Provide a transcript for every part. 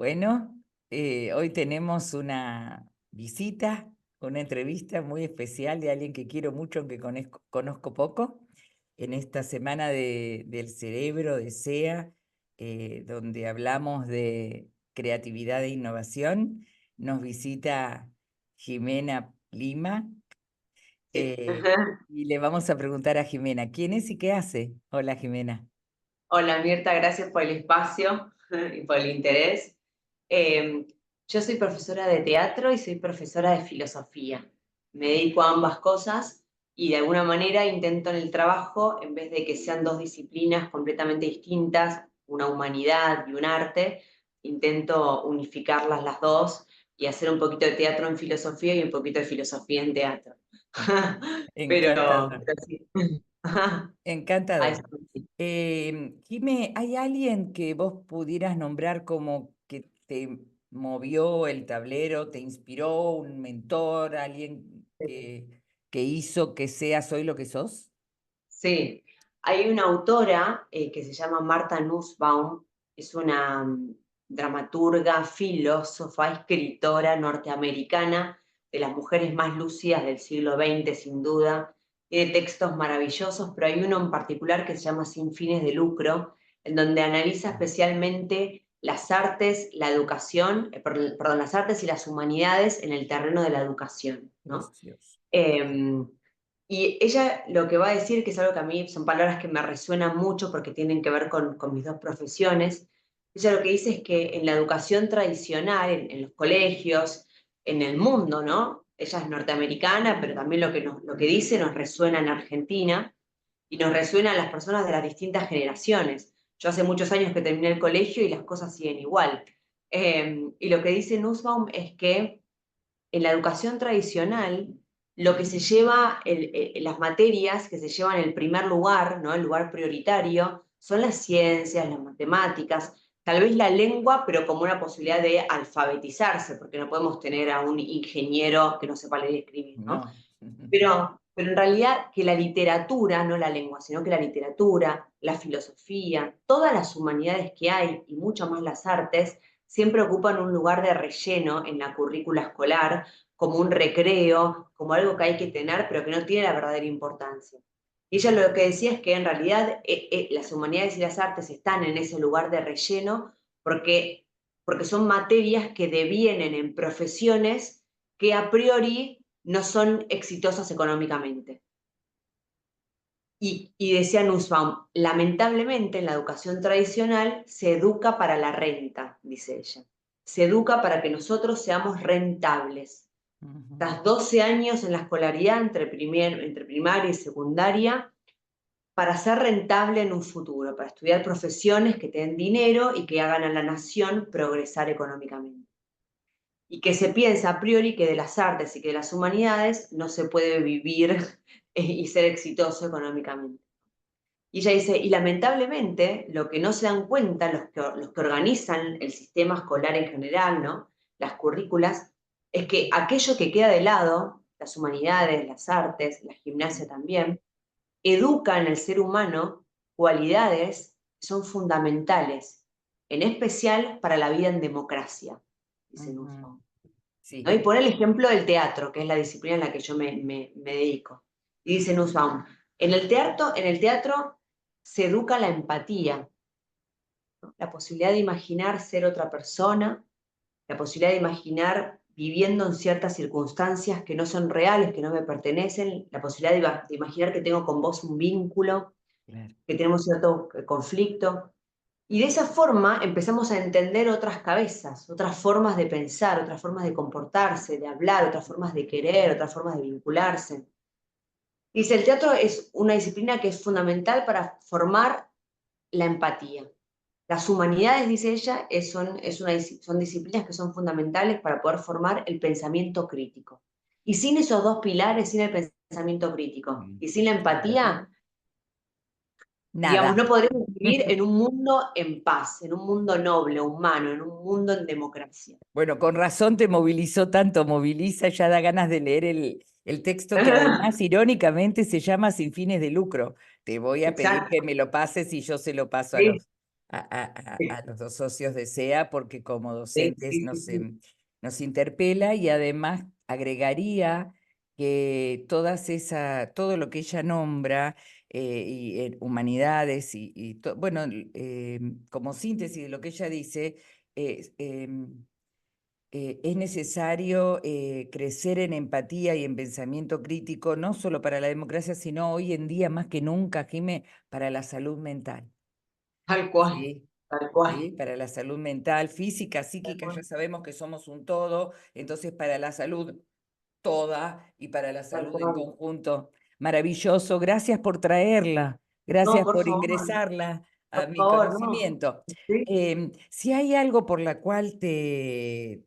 Bueno, hoy tenemos una visita, una entrevista muy especial de alguien que quiero mucho, aunque conozco poco, en esta semana del cerebro de SEA, donde hablamos de creatividad e innovación. Nos visita Jimena Lima, Ajá. y le vamos a preguntar a Jimena, ¿quién es y qué hace? Hola, Jimena. Hola Mirta, gracias por el espacio y por el interés. Eh, yo soy profesora de teatro y soy profesora de filosofía. Me dedico a ambas cosas y de alguna manera intento en el trabajo, en vez de que sean dos disciplinas completamente distintas, una humanidad y un arte, intento unificarlas las dos y hacer un poquito de teatro en filosofía y un poquito de filosofía en teatro. Encantador. Pero sí. A eso Encantador. sí. Jime, ¿hay alguien que vos pudieras nombrar como que te movió el tablero, te inspiró, un mentor, alguien que hizo que seas hoy lo que sos? Sí, hay una autora que se llama Martha Nussbaum, es una dramaturga, filósofa, escritora norteamericana, de las mujeres más lúcidas del siglo XX, sin duda. Tiene textos maravillosos, pero hay uno en particular que se llama Sin fines de lucro, en donde analiza especialmente las artes, la educación, perdón, las artes y las humanidades en el terreno de la educación, ¿no? Precioso. Em, y ella lo que va a decir, que es algo que a mí son palabras que me resuenan mucho porque tienen que ver con mis dos profesiones, ella lo que dice es que en la educación tradicional, en los colegios, en el mundo, ¿no? Ella es norteamericana, pero también lo que dice nos resuena en Argentina y nos resuena a las personas de las distintas generaciones. Yo hace muchos años que terminé el colegio y las cosas siguen igual. Y lo que dice Nussbaum es que en la educación tradicional, lo que se lleva, las materias que se llevan en el primer lugar, ¿no? El lugar prioritario, son las ciencias, las matemáticas, tal vez la lengua, pero como una posibilidad de alfabetizarse, porque no podemos tener a un ingeniero que no sepa leer y escribir, ¿no? No. Pero en realidad que la literatura, no la lengua, sino que la literatura, la filosofía, todas las humanidades que hay y mucho más las artes, siempre ocupan un lugar de relleno en la currícula escolar, como un recreo, como algo que hay que tener, pero que no tiene la verdadera importancia. Y ella lo que decía es que en realidad las humanidades y las artes están en ese lugar de relleno porque son materias que devienen en profesiones que a priori no son exitosas económicamente. Y decía Nussbaum, lamentablemente en la educación tradicional se educa para la renta, dice ella. Se educa para que nosotros seamos rentables. Ujú. Tras 12 años en la escolaridad entre primaria y secundaria, para ser rentable en un futuro, para estudiar profesiones que te den dinero y que hagan a la nación progresar económicamente. Y que se piensa a priori que de las artes y que de las humanidades no se puede vivir y ser exitoso económicamente. Y ella dice, y lamentablemente lo que no se dan cuenta los que organizan el sistema escolar en general, ¿no? Las currículas, es que aquello que queda de lado, las humanidades, las artes, la gimnasia también, educa en el ser humano cualidades que son fundamentales, en especial para la vida en democracia, dice Ujú. Nussbaum, ¿no? Sí. Y pone el ejemplo del teatro, que es la disciplina en la que yo me dedico. Y dice Nussbaum, en el teatro se educa la empatía, ¿no? La posibilidad de imaginar ser otra persona, la posibilidad de imaginar viviendo en ciertas circunstancias que no son reales, que no me pertenecen, la posibilidad de imaginar que tengo con vos un vínculo, Claro. que tenemos cierto conflicto. Y de esa forma empezamos a entender otras cabezas, otras formas de pensar, otras formas de comportarse, de hablar, otras formas de querer, otras formas de vincularse. Dice, el teatro es una disciplina que es fundamental para formar la empatía. Las humanidades, dice ella, son disciplinas que son fundamentales para poder formar el pensamiento crítico. Y sin esos dos pilares, sin el pensamiento crítico Mm. y sin la empatía, digamos, Nada. no podremos vivir en un mundo en paz, en un mundo noble, humano, en un mundo en democracia. Bueno, con razón te movilizó tanto, moviliza, ya da ganas de leer el texto que además irónicamente se llama Sin fines de lucro. Te voy a pedir Exacto. que me lo pases y yo se lo paso a Sí. a los dos socios de SEA, porque como Sí, docentes sí, sí, sí. nos interpela, y además agregaría que todo lo que ella nombra, y humanidades, bueno, como síntesis de lo que ella dice, es necesario crecer en empatía y en pensamiento crítico, no solo para la democracia, sino hoy en día más que nunca, Jimé, para la salud mental. Tal cual, Sí, tal sí, cual, para la salud mental, física, tal psíquica, ya cual, sabemos que somos un todo, entonces para la salud toda y para la tal salud en cual. conjunto. Maravilloso, gracias por traerla, No, gracias por por favor, ingresarla a por mi favor, no. conocimiento. Sí, Si hay algo por la cual te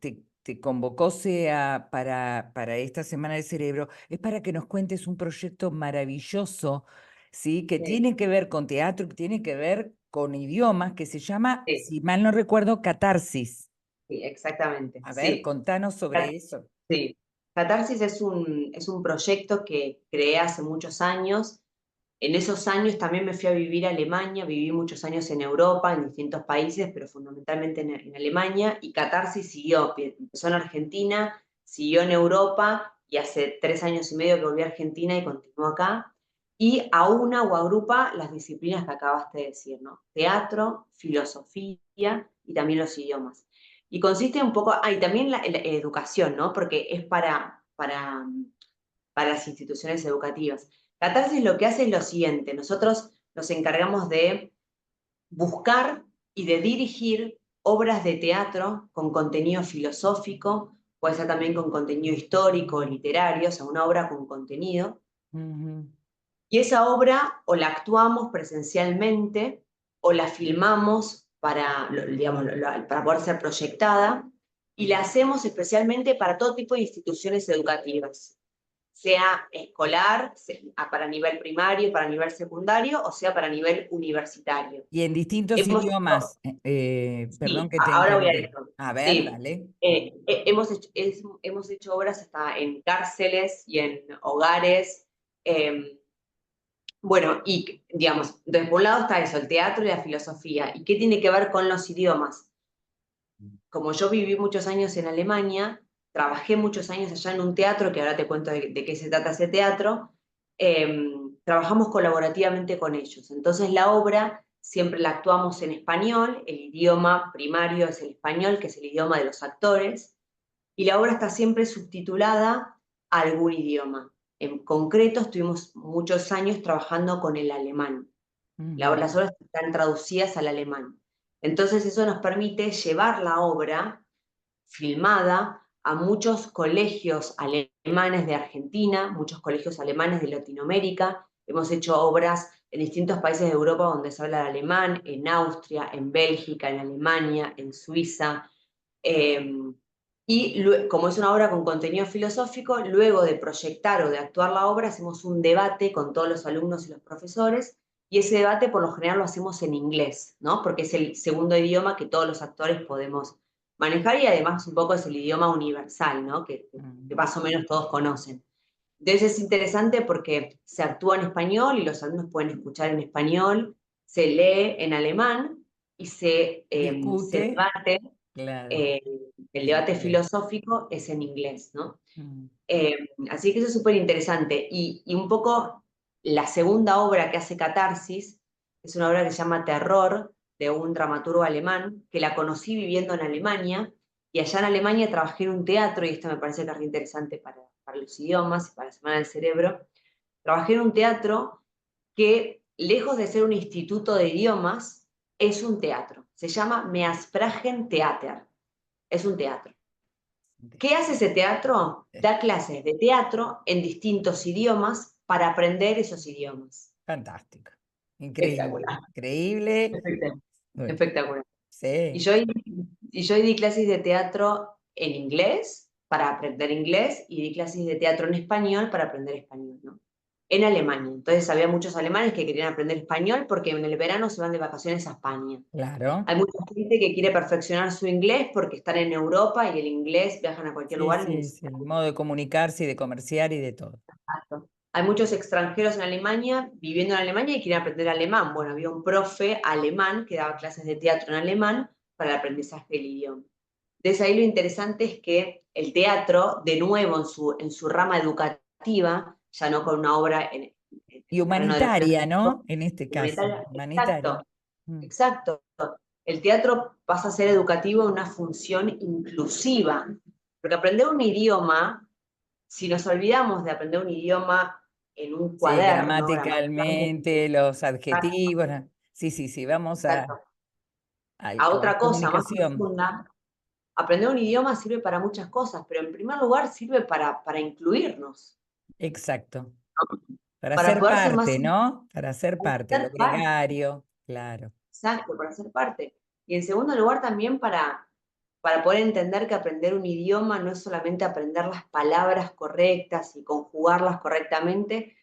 convocó SEA para esta Semana del Cerebro, es para que nos cuentes un proyecto maravilloso, ¿sí? Que sí, tiene que ver con teatro, que tiene que ver con idiomas, que se llama, sí, si mal no recuerdo, Catarsis. sí, exactamente, A ver, sí. contanos sobre eso. Sí. Catarsis es un proyecto que creé hace muchos años. En esos años también me fui a vivir a Alemania, viví muchos años en Europa, en distintos países, pero fundamentalmente en Alemania, y Catarsis siguió, empezó en Argentina, siguió en Europa, y hace 3 años y medio que volví a Argentina y continúo acá, y aúna o agrupa las disciplinas que acabaste de decir, ¿no? Teatro, filosofía y también los idiomas. Y consiste un poco, y también la educación, ¿no? Porque es para las instituciones educativas. Catarsis lo que hace es lo siguiente, nosotros nos encargamos de buscar y de dirigir obras de teatro con contenido filosófico, puede ser también con contenido histórico, literario, o sea, una obra con contenido, Ujú. y esa obra o la actuamos presencialmente o la filmamos para, digamos, para poder ser proyectada, y la hacemos especialmente para todo tipo de instituciones educativas, sea escolar, para nivel primario, para nivel secundario, o sea para nivel universitario. Y en distintos Hemos hecho, idiomas, sí, perdón que te ahora voy a interrumpí. esto. A ver, Sí, dale. hemos hecho obras hasta en cárceles y en hogares. eh, bueno, y digamos, desde por un lado está eso, el teatro y la filosofía. ¿Y qué tiene que ver con los idiomas? Como yo viví muchos años en Alemania, trabajé muchos años allá en un teatro, que ahora te cuento de qué se trata ese teatro, trabajamos colaborativamente con ellos. Entonces la obra siempre la actuamos en español, el idioma primario es el español, que es el idioma de los actores, y la obra está siempre subtitulada a algún idioma. En concreto, estuvimos muchos años trabajando con el alemán. Ujú. Las obras están traducidas al alemán. Entonces eso nos permite llevar la obra filmada a muchos colegios alemanes de Argentina, muchos colegios alemanes de Latinoamérica. Hemos hecho obras en distintos países de Europa donde se habla el alemán, en Austria, en Bélgica, en Alemania, en Suiza. Eh, y como es una obra con contenido filosófico, luego de proyectar o de actuar la obra, hacemos un debate con todos los alumnos y los profesores, y ese debate por lo general lo hacemos en inglés, ¿no? Porque es el segundo idioma que todos los actores podemos manejar, y además un poco es el idioma universal, ¿no? Que Mm. más o menos todos conocen. Entonces es interesante porque se actúa en español y los alumnos pueden escuchar en español, se lee en alemán y se Discute, debate. claro. eh, el En debate inglés. filosófico es en inglés, ¿no? Mm. Eh, Así que eso es súper interesante. Y un poco la segunda obra que hace Catarsis es una obra que se llama Terror, de un dramaturgo alemán, que la conocí viviendo en Alemania, y allá en Alemania trabajé en un teatro, y esto me parece que es interesante para los idiomas y para la Semana del Cerebro. Trabajé en un teatro que, lejos de ser un instituto de idiomas, es un teatro. Se llama Measprachen Theater. Es un teatro. ¿Qué hace ese teatro? Da clases de teatro en distintos idiomas para aprender esos idiomas. Fantástico. Increíble. Espectacular, Increíble. espectacular. Bueno, Espectacular. Y sí, yo, y yo di clases de teatro en inglés para aprender inglés, y di clases de teatro en español para aprender español, ¿no? En Alemania. Entonces había muchos alemanes que querían aprender español porque en el verano se van de vacaciones a España. claro. Hay mucha gente que quiere perfeccionar su inglés porque están en Europa y el inglés viajan a cualquier Sí, lugar y sí, es necesitan. el modo de comunicarse y de comerciar y de todo. hay muchos extranjeros en Alemania viviendo en Alemania y quieren aprender alemán. Bueno, había un profe alemán que daba clases de teatro en alemán para el aprendizaje del idioma. Entonces ahí lo interesante es que el teatro, de nuevo en su rama educativa, ya no con una obra en Y el terreno de lo humanitaria, práctico, ¿no? En este caso, humanitaria, humanitaria. exacto, Mm. exacto. El teatro pasa a ser educativo en una función inclusiva, porque aprender un idioma, si nos olvidamos de aprender un idioma en un Sí, cuaderno, gramaticalmente, gramaticalmente, los exacto, adjetivos. Sí, sí, sí, vamos exacto, a a la otra cosa más comunicación. profunda, aprender un idioma sirve para muchas cosas, pero en primer lugar sirve para incluirnos, Exacto. ¿no? Para Para ser poder ser más parte, ¿no? Para ser parte, lo ser parte, gregario, claro. exacto, para ser parte. Y en segundo lugar también para poder entender que aprender un idioma no es solamente aprender las palabras correctas y conjugarlas correctamente,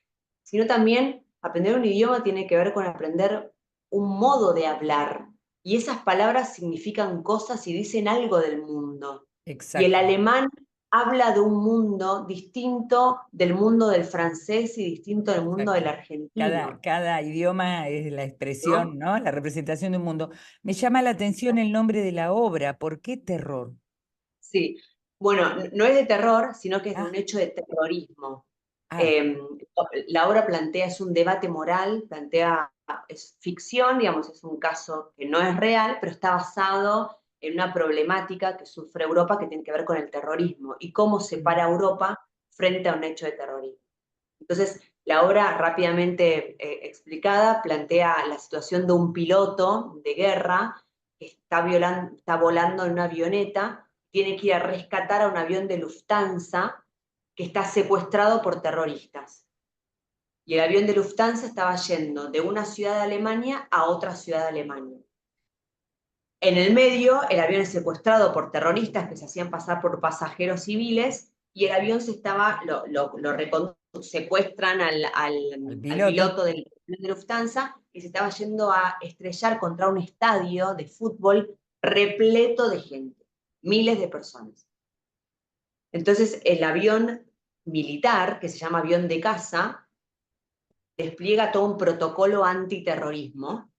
sino también aprender un idioma tiene que ver con aprender un modo de hablar. Y esas palabras significan cosas y dicen algo del mundo. Y el Exacto, alemán habla de un mundo distinto del mundo del francés y distinto del mundo del exacto. argentino, Cada idioma es la ¿no? expresión, ¿no? La representación de un mundo. Me llama la atención el nombre de la obra. ¿Por qué terror? Sí. Bueno, no es de terror, sino que es de un Ah, hecho de terrorismo. ah, Eh, la obra plantea, es un debate moral, plantea, es ficción, digamos, es un caso que no es real, pero está basado en una problemática que sufre Europa que tiene que ver con el terrorismo y cómo se para mm, Europa frente a un hecho de terrorismo. Entonces, la obra rápidamente explicada plantea la situación de un piloto de guerra que está volando en una avioneta, tiene que ir a rescatar a un avión de Lufthansa que está secuestrado por terroristas. Y el avión de Lufthansa estaba yendo de una ciudad de Alemania a otra ciudad de Alemania. En el medio, el avión es secuestrado por terroristas que se hacían pasar por pasajeros civiles y el avión se estaba, secuestran al al piloto. piloto del de Lufthansa y se estaba yendo a estrellar contra un estadio de fútbol repleto de gente, miles de personas. Entonces, el avión militar, que se llama avión de caza, despliega todo un protocolo antiterrorismo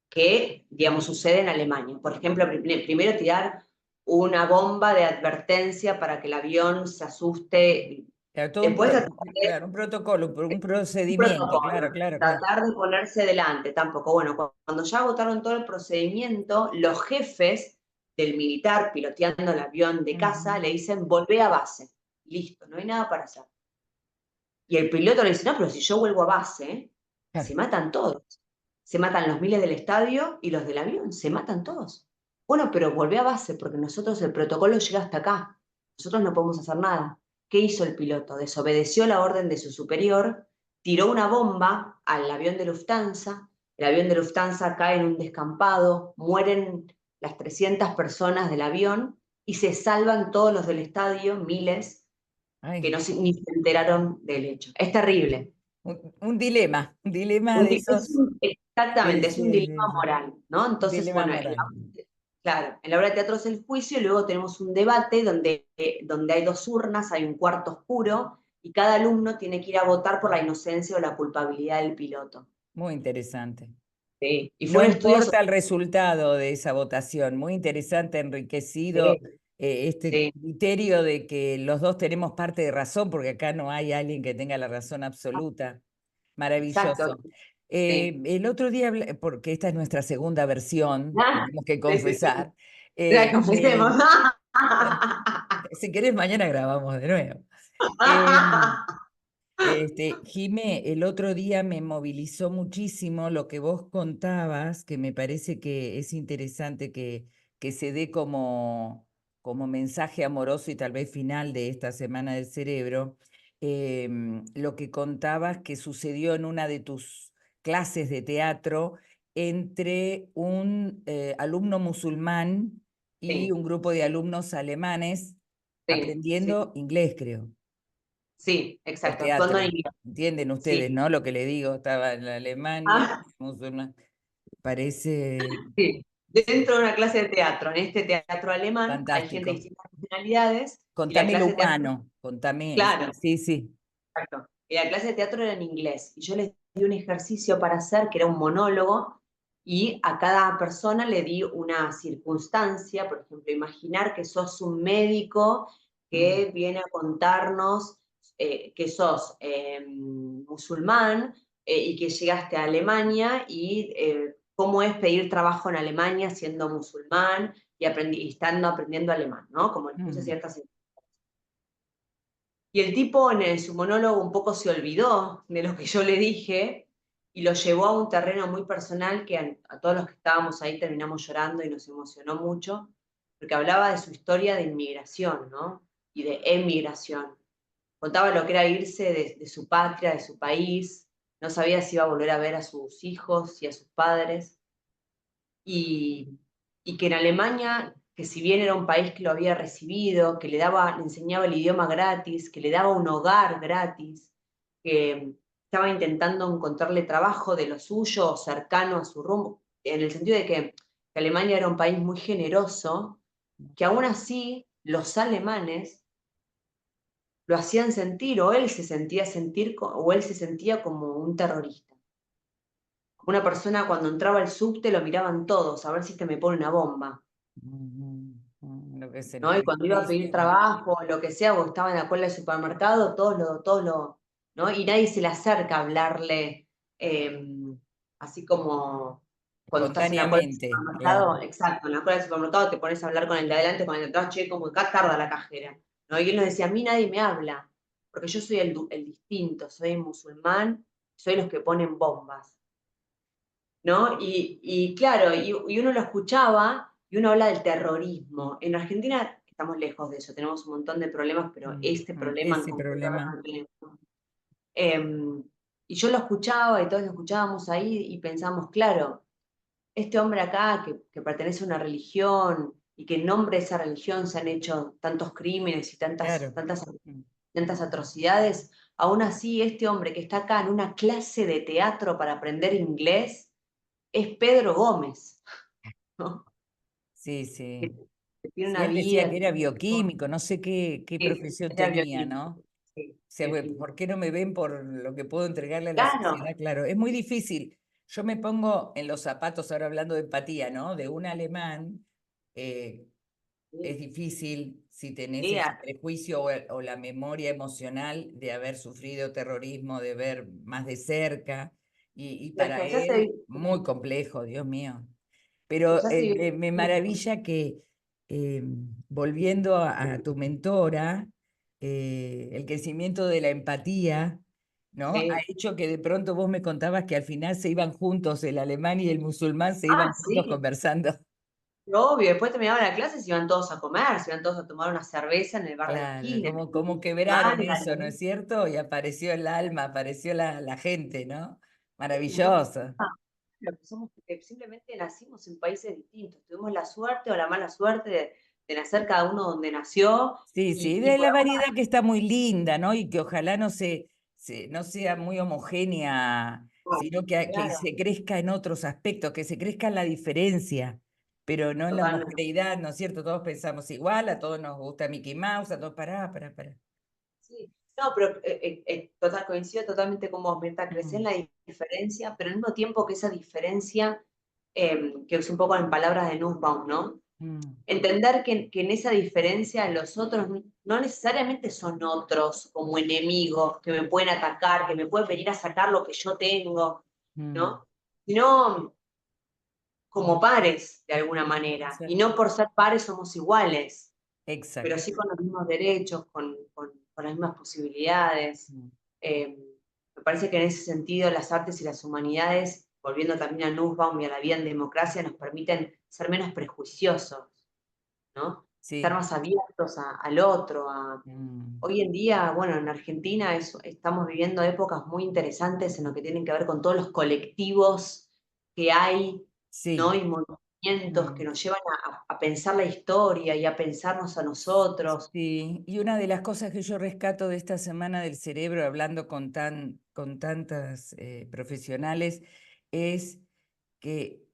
que, digamos, sucede en Alemania. Por ejemplo, primero tirar una bomba de advertencia para que el avión se asuste. Claro, todo Después tratar claro, un protocolo, un un procedimiento, claro, protocolo, claro, claro. tratar de ponerse delante, tampoco. Bueno, cuando ya agotaron todo el procedimiento, los jefes del militar piloteando el avión de caza Ujú, le dicen, volvé a base. Listo, no hay nada para hacer. Y el piloto le dice, no, pero si yo vuelvo a base, se claro. matan todos. Se matan los miles del estadio y los del avión, se matan todos. Bueno, pero volvé a base porque nosotros el protocolo llega hasta acá. Nosotros no podemos hacer nada. ¿Qué hizo el piloto? Desobedeció la orden de su superior, tiró una bomba al avión de Lufthansa, el avión de Lufthansa cae en un descampado, mueren las 300 personas del avión y se salvan todos los del estadio, miles, que Ay, no ni se enteraron del hecho. Es terrible. un dilema de esos. Exactamente, Sí, es sí, un dilema sí, sí, moral, ¿no? un Entonces, dilema bueno, moral. claro, en la obra de teatro es el juicio y luego tenemos un debate donde hay dos urnas, hay un cuarto oscuro y cada alumno tiene que ir a votar por la inocencia o la culpabilidad del piloto. Muy interesante. Sí. Y No fue un estudio importa sobre... el resultado de esa votación, muy interesante, enriquecido Sí, este sí. criterio de que los dos tenemos parte de razón, porque acá no hay alguien que tenga la razón absoluta. Exacto. Maravilloso. Sí. El otro día, porque esta es nuestra segunda versión, Ah, tenemos que sí, sí, sí. confesar. Ya, eh, confesemos. me- si querés, mañana grabamos de nuevo. Em, Jimé, el otro día me movilizó muchísimo lo que vos contabas, que me parece que es interesante que se dé como mensaje amoroso y tal vez final de esta Semana del Cerebro. Lo que contabas que sucedió en una de tus clases de teatro entre un alumno musulmán y Sí, un grupo de alumnos alemanes sí, sí, aprendiendo inglés, creo sí, por exacto, actuando en teatro. inglés. ¿Entienden ustedes, Sí. no? Lo que le digo, estaba en la Alemania, Ah, musulmán. Parece sí. sí, Dentro de una clase de teatro, en este teatro alemán, hay gente de fantástico. distintas nacionalidades y la Contame lo clase de teatro, humano, contame, claro, sí, sí, exacto. Y la clase de teatro era en inglés. Y yo les di un ejercicio para hacer, que era un monólogo, y a cada persona le di una circunstancia, por ejemplo, imaginar que sos un médico Mm, que viene a contarnos que sos musulmán y que llegaste a Alemania y cómo es pedir trabajo en Alemania siendo musulmán y estando aprendiendo alemán, ¿no? Como les puse mm, ciertas. Y el tipo en su monólogo un poco se olvidó de lo que yo le dije y lo llevó a un terreno muy personal que a todos los que estábamos ahí terminamos llorando y nos emocionó mucho, porque hablaba de su historia de inmigración, ¿no? Y de emigración. Contaba lo que era irse de su patria, de su país, no sabía si iba a volver a ver a sus hijos y a sus padres, y, y que en Alemania, que si bien era un país que lo había recibido, que le enseñaba el idioma gratis, que le daba un hogar gratis, que estaba intentando encontrarle trabajo de lo suyo, cercano a su rumbo, en el sentido de que Alemania era un país muy generoso, que aún así los alemanes lo hacían sentir, o él se sentía sentir, o él se sentía como un terrorista. Una persona cuando entraba al subte lo miraban todos, a ver si te me pone una bomba. lo que es el ¿No? Y cuando iba a pedir prejuicio, ¿no? trabajo, o lo que sea, o estaba en la cola del supermercado, ¿no? Y nadie se le acerca a hablarle, así como cuando estás en la cola del Espontáneamente, claro. supermercado, exacto, en la cola del supermercado te pones a hablar con el de adelante, con el de atrás, che, como acá tarda la cajera, ¿no? Y él nos decía, a mí nadie me habla, porque yo soy el distinto, soy musulmán, soy los que ponen bombas, ¿no? Y claro, y uno lo escuchaba y uno habla del terrorismo. En Argentina estamos lejos de eso, tenemos un montón de problemas, pero este problema en Ese concreto ahora problema. no tenemos. Em, y yo lo escuchaba y todos lo escuchábamos ahí y pensamos, claro, este hombre acá que pertenece a una religión y que en nombre de esa religión se han hecho tantos crímenes y Claro. Mm, tantas atrocidades, aún así este hombre que está acá en una clase de teatro para aprender inglés es Pedro Gómez, ¿no? sí, Que, sí. que tiene Sí, una él decía vida, que era bioquímico, no sé qué sí, profesión era tenía, bioquímico, ¿no? O sí, sea, bioquímico. ¿por qué no me ven por lo que puedo entregarle a la Claro, sociedad? Claro, es muy difícil. Yo me pongo en los zapatos, ahora hablando de empatía, ¿no? De un alemán, eh, es sí, difícil si tenés sí, ese prejuicio o la memoria emocional de haber sufrido terrorismo, de ver más de cerca, y es para que él muy complejo, Dios mío. Pero allá se vive me mucho. maravilla que, eh, volviendo a tu mentora, el crecimiento de la empatía, ¿no? Ha Sí. hecho que de pronto vos me contabas que al final se iban juntos, el alemán y el musulmán se Ah, iban juntos sí, conversando. obvio, después terminaba la clase, se iban todos a comer, se iban todos a tomar una cerveza en el bar de la Claro, esquina, como, el como quebraron musulmán, el eso, ¿no alemán. es cierto? Y apareció el alma, apareció la gente, ¿no? Y no pasa Maravilloso. nada. Lo que somos que simplemente nacimos en países distintos, tuvimos la suerte o la mala suerte de nacer cada uno donde nació Sí, sí, y de por la alguna variedad que está muy linda, ¿no? Y que ojalá no sea muy homogénea, razón, sino que claro, se crezca en otros aspectos, que se crezca en la diferencia, pero no en la totalmente. homogeneidad, ¿no es cierto? Todos pensamos igual, a todos nos gusta Mickey Mouse, a todos, pará. Sí. No, pero coincido totalmente con vos, Mirta, crecer en Mm, la diferencia, pero al mismo tiempo que esa diferencia, que es un poco en palabras de Nussbaum, ¿no? mm, Entender que en esa diferencia los otros no necesariamente son otros como enemigos que me pueden atacar, que me pueden venir a sacar lo que yo tengo, mm, ¿no? Sino como pares, de alguna manera. Y no exacto, por ser pares somos iguales, pero exacto. sí con los mismos derechos, con las mismas posibilidades. Mm. Eh, Me parece que en ese sentido las artes y las humanidades, volviendo también a Nussbaum y a la vida en democracia, nos permiten ser menos prejuiciosos, ¿no? Estar Sí. más abiertos al otro. Mm. Hoy en día, bueno, en Argentina estamos viviendo épocas muy interesantes en lo que tienen que ver con todos los colectivos que hay, ¿no? Sí. Y movimientos que Mm. nos llevan a pensar la historia y a pensarnos a nosotros. Sí, y una de las cosas que yo rescato de esta semana del cerebro, hablando con tantas profesionales, es que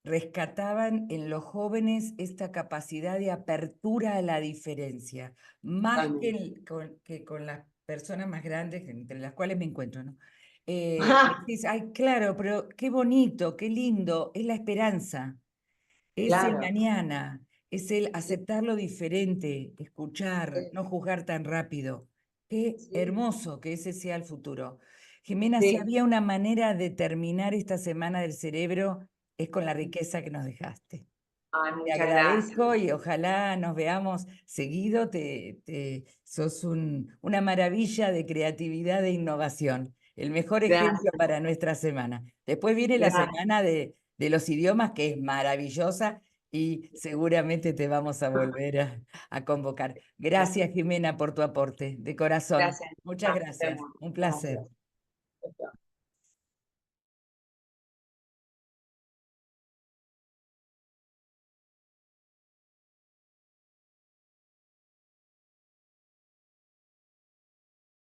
rescataban en los jóvenes esta capacidad de apertura a la diferencia, más que, Totalmente. que con las personas más grandes, entre las cuales me encuentro, ¿no? Decís, ay, claro, pero qué bonito, qué lindo, es la esperanza, es el Claro, mañana, es el sí, aceptar lo diferente, escuchar, sí, no juzgar tan rápido. Qué sí, hermoso que ese sea el futuro. Jimena, si sí. había una manera de terminar esta semana del cerebro, es con la Ujú. riqueza que nos dejaste. Ay, Te muchas gracias. agradezco y ojalá nos veamos seguido. Sos una maravilla de creatividad e innovación. El mejor ejemplo Gracias, para nuestra semana. Después viene la gracias. semana de los idiomas, que es maravillosa y seguramente te vamos a volver a convocar. Gracias, Jimena, por tu aporte, de corazón. Gracias. Muchas Nos gracias. vemos. Un placer. Gracias. Chao.